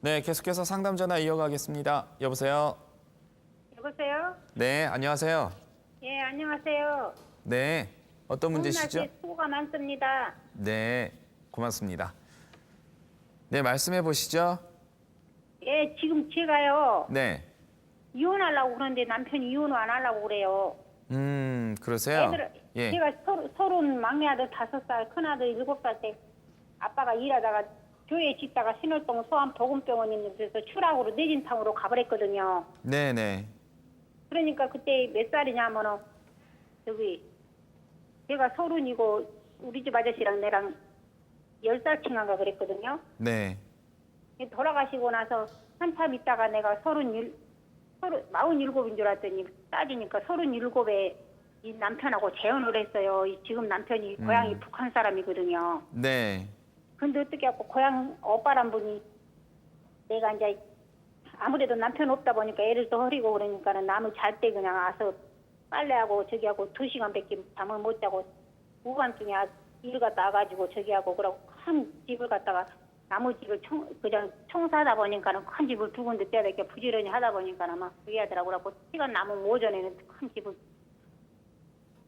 네, 계속해서 상담 전화 이어가겠습니다. 여보세요? 여보세요? 네, 안녕하세요. 예, 안녕하세요. 네, 어떤 문제시죠? 날씨에 수고가 많습니다. 네, 고맙습니다. 네, 말씀해 보시죠. 예, 지금 제가요, 네, 이혼하려고 그러는데 남편이 이혼을 안 하려고 그래요. 그러세요? 예, 제가 서른 막내 아들 5살, 큰 아들 7살 때 아빠가 일하다가 교회 짓다가 신월동 소아암 보건병원 있는 데서 추락으로 뇌진탕으로 가버렸거든요. 네, 네. 그러니까 그때 몇 살이냐면은 제가 30이고 우리 집 아저씨랑 내랑 10살 층한가 그랬거든요. 네. 돌아가시고 나서 한참 있다가 내가 47인 줄 알았더니 따지니까 37에 이 남편하고 재혼을 했어요. 지금 남편이 고향이 북한 사람이거든요. 네. 근데 어떻게 하고 고향 오빠란 분이 내가 이제 아무래도 남편 없다 보니까 애를 또 허리고 그러니까는 남을 잘 때 그냥 와서 빨래하고 저기하고 2시간밖에 잠을 못 자고 후반중에 일 갔다 와가지고 저기하고 그러고 큰 집을 갖다가 나무 집을 그냥 청소하다 보니까는 큰 집을 2군데 떼야 되게 부지런히 하다 보니까는 막 그게 하더라고요. 그래갖고 시간 남은 오전에는 큰 집을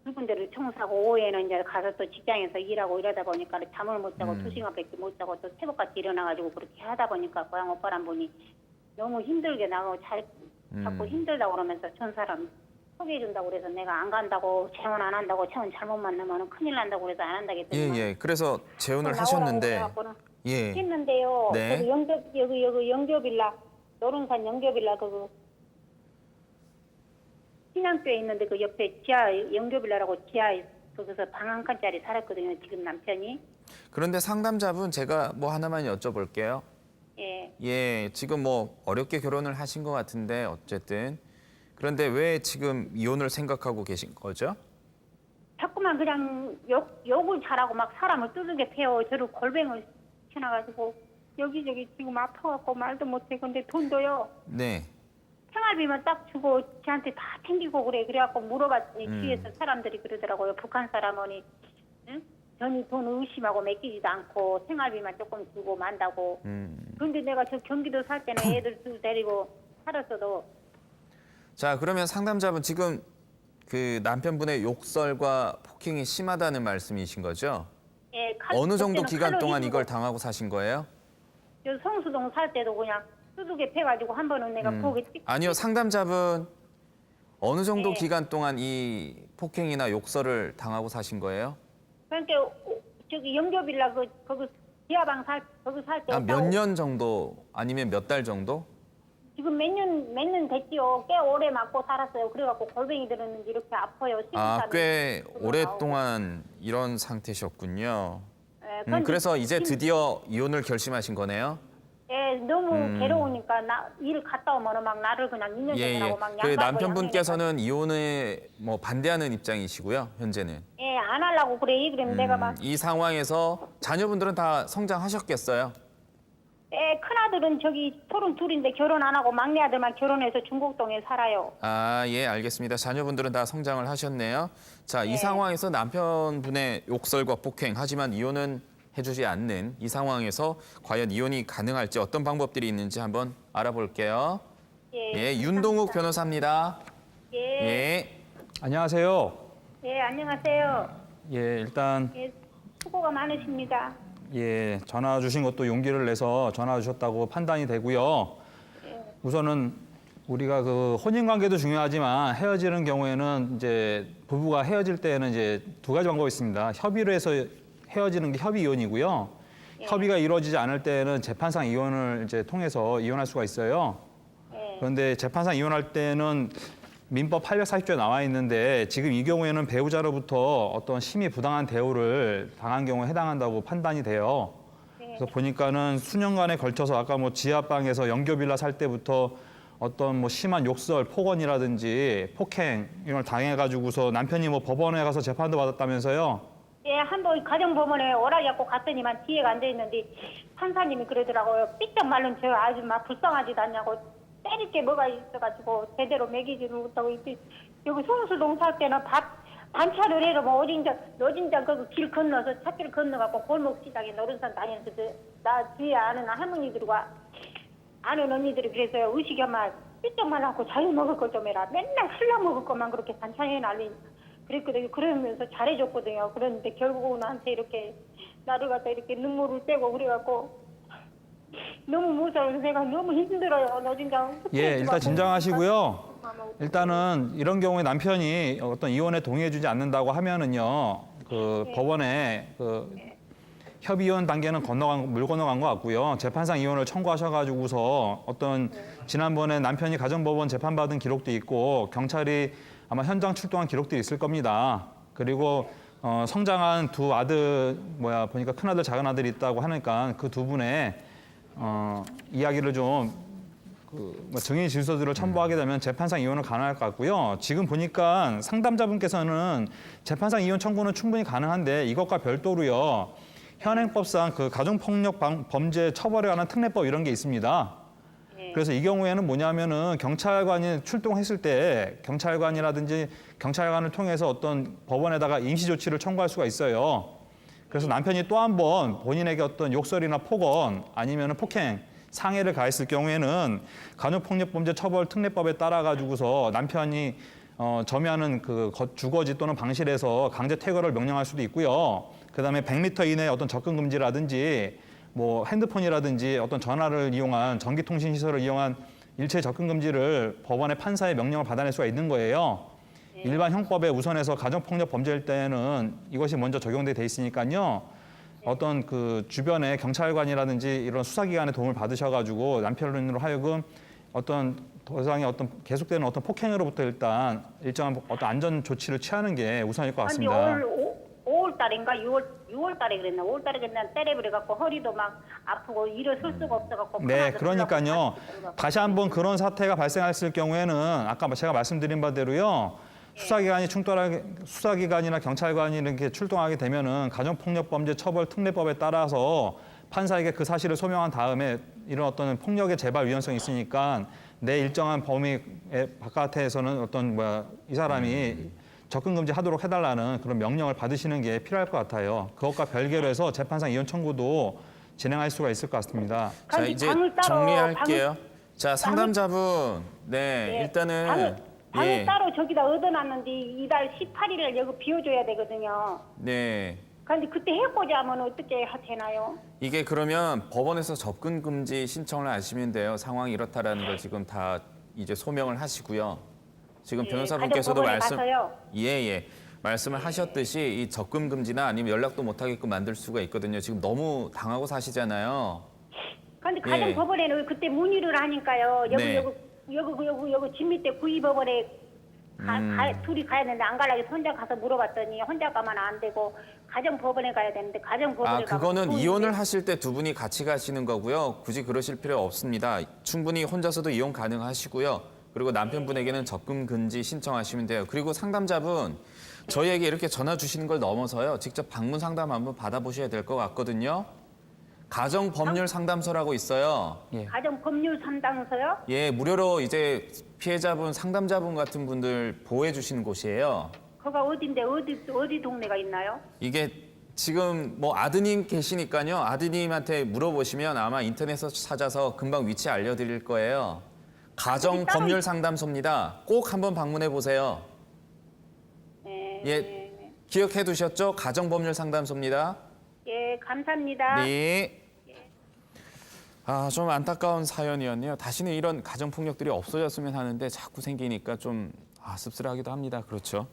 2군데를 청소하고 오후에는 이제 가서 또 직장에서 일하고 이러다 보니까 잠을 못 자고 2시간밖에 못 자고 또 새벽같이 일어나가지고 그렇게 하다 보니까 고향 오빠란 분이 너무 힘들게 나가고 자꾸 힘들다고 그러면서 전 사람 소개해준다고 그래서 내가 안 간다고 재혼 안 한다고 재혼 잘못 만나면 큰일 난다고 그래서 안 한다고 했더니 예. 그래서 재혼을 하셨는데, 예. 했는데요. 네. 여기 영교빌라 노른산 영교빌라 신양교에 있는데 그 옆에 지하 영교빌라라고 지하에 거기서 방 한 칸짜리 살았거든요. 지금 남편이. 그런데 상담자분 제가 뭐 하나만 여쭤볼게요. 예. 예, 지금 뭐 어렵게 결혼을 하신 것 같은데 어쨌든. 그런데 왜 지금 이혼을 생각하고 계신 거죠? 자꾸만 그냥 욕을 잘하고 막 사람을 두들겨 패요. 저를 골뱅을 시켜놔가지고 여기저기 지금 아파갖고 말도 못해. 근데 돈도요. 네. 생활비만 딱 주고 저한테 다 챙기고 그래. 그래갖고 물어봤더니 뒤에서 사람들이 그러더라고요. 북한 사람은 응? 전이 돈 의심하고 맡기지도 않고 생활비만 조금 주고 만다고. 그런데 내가 저 경기도 살 때는 애들 둘 데리고 살았어도. 자, 그러면 상담자분 지금 그 남편분의 욕설과 폭행이 심하다는 말씀이신 거죠? 예, 어느 정도 기간 칼로 동안 입고 이걸 당하고 사신 거예요? 저 성수동 살 때도 그냥 두둑에 패가지고 한 번은 내가 거기 아니요, 상담자분 어느 정도 네. 기간 동안 이 폭행이나 욕설을 당하고 사신 거예요? 그러니까 저기 영교빌라 거기 지하방 거기 살 때. 몇 년 정도 아니면 몇 달 정도? 지금 몇 년 됐지요. 꽤 오래 맞고 살았어요. 그래갖고 골뱅이 들었는지 이렇게 아파요. 꽤 오랫동안 이런 상태셨군요. 근데 그래서 이제 드디어 이혼을 결심하신 거네요? 예, 너무 괴로우니까 일 갔다 오면 막 나를 그냥 2년 전이라고 막 그 양가고 남편분께서는 이혼에 뭐 반대하는 입장이시고요, 현재는. 예, 안 하려고 그래. 그러면 내가 막 이 상황에서 자녀분들은 다 성장하셨겠어요? 예, 큰아들은 저기 32인데 결혼 안 하고 막내 아들만 결혼해서 중곡동에 살아요. 예, 알겠습니다. 자녀분들은 다 성장을 하셨네요. 자, 이 네. 상황에서 남편분의 욕설과 폭행, 하지만 이혼은 해주지 않는 이 상황에서 과연 이혼이 가능할지 어떤 방법들이 있는지 한번 알아볼게요. 예, 윤동욱 변호사입니다. 예, 예. 안녕하세요. 예, 안녕하세요. 예, 일단 예, 수고가 많으십니다. 예, 전화 주신 것도 용기를 내서 전화 주셨다고 판단이 되고요. 우선은 우리가 그 혼인 관계도 중요하지만 헤어지는 경우에는 이제 부부가 헤어질 때에는 이제 2가지 방법이 있습니다. 협의로 해서 헤어지는 게 협의 이혼이고요. 협의가 이루어지지 않을 때는 재판상 이혼을 이제 통해서 이혼할 수가 있어요. 그런데 재판상 이혼할 때는 민법 840조에 나와 있는데 지금 이 경우에는 배우자로부터 어떤 심히 부당한 대우를 당한 경우에 해당한다고 판단이 돼요. 그래서 보니까는 수년간에 걸쳐서 아까 뭐 지하방에서 영교빌라 살 때부터 어떤 뭐 심한 욕설, 폭언이라든지 폭행 이걸 당해가지고서 남편이 뭐 법원에 가서 재판도 받았다면서요. 예, 한번 가정법원에 오라 잡고 갔더니만 뒤에가 앉아있는데 판사님이 그러더라고요. 삐쩍 말른 저 아주 막 불쌍하지도 않냐고 때릴 게 뭐가 있어가지고 제대로 먹이지를 못하고 여기 성수동 살 때는 반차를 해로 뭐 어딘자 그 길 건너서 찻길 건너갖고 골목 시장에 노른산 다니면서 나 뒤에 아는 할머니들과 아는 언니들이 그래서요. 의식이 엄마 삐쩍만 하고 자유 먹을 것 좀 해라. 맨날 술라 먹을 것만 그렇게 반찬에 날리 그랬거든요. 그러면서 잘해줬거든요. 그런데 결국은 나한테 이렇게 나를 갖다 이렇게 눈물을 떼고 그래갖고 너무 무서워서 내가 너무 힘들어요. 너 진짜. 예, 일단 진정하시고요. 일단은 이런 경우에 남편이 어떤 이혼에 동의해주지 않는다고 하면은요, 법원에 협의혼 단계는 물 건너간 것 같고요. 재판상 이혼을 청구하셔가지고서 어떤 지난번에 남편이 가정법원 재판받은 기록도 있고 경찰이 아마 현장 출동한 기록들이 있을 겁니다. 그리고 성장한 두 아들 보니까 큰 아들 작은 아들이 있다고 하니까 그 두 분의 이야기를 좀 증인 진술들을 첨부하게 되면 재판상 이혼을 가능할 것 같고요. 지금 보니까 상담자분께서는 재판상 이혼 청구는 충분히 가능한데 이것과 별도로요. 현행법상 가정폭력 범죄 처벌에 관한 특례법 이런 게 있습니다. 그래서 이 경우에는 뭐냐면은 경찰관이 출동했을 때 경찰관이라든지 경찰관을 통해서 어떤 법원에다가 임시 조치를 청구할 수가 있어요. 그래서 남편이 또 한 번 본인에게 어떤 욕설이나 폭언 아니면은 폭행, 상해를 가했을 경우에는 가정폭력범죄 처벌 특례법에 따라 가지고서 남편이 점유하는 주거지 또는 방실에서 강제 퇴거를 명령할 수도 있고요. 그다음에 100m 이내 어떤 접근 금지라든지 핸드폰이라든지 어떤 전화를 이용한 전기통신 시설을 이용한 일체 접근 금지를 법원의 판사의 명령을 받아낼 수가 있는 거예요. 일반 형법에 우선해서 가정폭력 범죄일 때는 이것이 먼저 적용돼 있으니까요. 어떤 주변에 경찰관이라든지 이런 수사기관의 도움을 받으셔가지고 남편으로 하여금 어떤 더 이상의 어떤 계속되는 어떤 폭행으로부터 일단 일정한 어떤 안전 조치를 취하는 게 우선일 것 같습니다. 아니 5월 달인가 6월 달에 그랬나 5월 달에 그냥 때려버려 갖고 허리도 막 아프고 일어설 수가 없어 갖고. 네, 그러니까요. 다시 한번 그런 사태가 발생했을 경우에는 아까 제가 말씀드린 바대로요. 수사기관이나 경찰관이 이렇게 출동하게 되면은 가정폭력범죄 처벌 특례법에 따라서 판사에게 그 사실을 소명한 다음에 이런 어떤 폭력의 재발 위험성이 있으니까 내 일정한 범위 바깥에서는 어떤 이 사람이 접근 금지하도록 해달라는 그런 명령을 받으시는 게 필요할 것 같아요. 그것과 별개로 해서 재판상 이혼 청구도 진행할 수가 있을 것 같습니다. 자, 이제 정리할게요. 자, 상담자분, 네, 일단은 방을 따로 저기다 얻어놨는데 이달 18일에 여기 비워줘야 되거든요. 네. 그런데 그때 해보자 하면 어떻게 되나요? 이게 그러면 법원에서 접근 금지 신청을 하시면 돼요. 상황이 이렇다라는 걸 지금 다 이제 소명을 하시고요. 지금 변호사분께서도 말씀을 하셨듯이 이 접근 금지나 아니면 연락도 못 하게끔 만들 수가 있거든요. 지금 너무 당하고 사시잖아요. 그런데 가정법원에는 그때 문의를 하니까요. 여기 집 밑에 구의법원에 둘이 가야 되는데 안 가려고 혼자 가서 물어봤더니 혼자 가면 안 되고 가정법원에 가야 되는데 가정법원에 그거는 이혼을 하실 때 두 분이 같이 가시는 거고요. 굳이 그러실 필요 없습니다. 충분히 혼자서도 이혼 가능하시고요. 그리고 남편분에게는 접근 금지 신청하시면 돼요. 그리고 상담자분, 저희에게 이렇게 전화 주시는 걸 넘어서요. 직접 방문 상담 한번 받아보셔야 될 것 같거든요. 가정법률 상담소라고 있어요. 가정법률 상담소요? 예, 무료로 이제 피해자분, 상담자분 같은 분들 보호해 주시는 곳이에요. 거가 어딘데 어디 동네가 있나요? 이게 지금 아드님 계시니까요. 아드님한테 물어보시면 아마 인터넷에서 찾아서 금방 위치 알려드릴 거예요. 가정법률 상담소입니다. 꼭 한번 방문해 보세요. 네. 예, 기억해 두셨죠? 가정법률 상담소입니다. 예, 감사합니다. 네. 좀 안타까운 사연이었네요. 다시는 이런 가정폭력들이 없어졌으면 하는데 자꾸 생기니까 좀 씁쓸하기도 합니다. 그렇죠.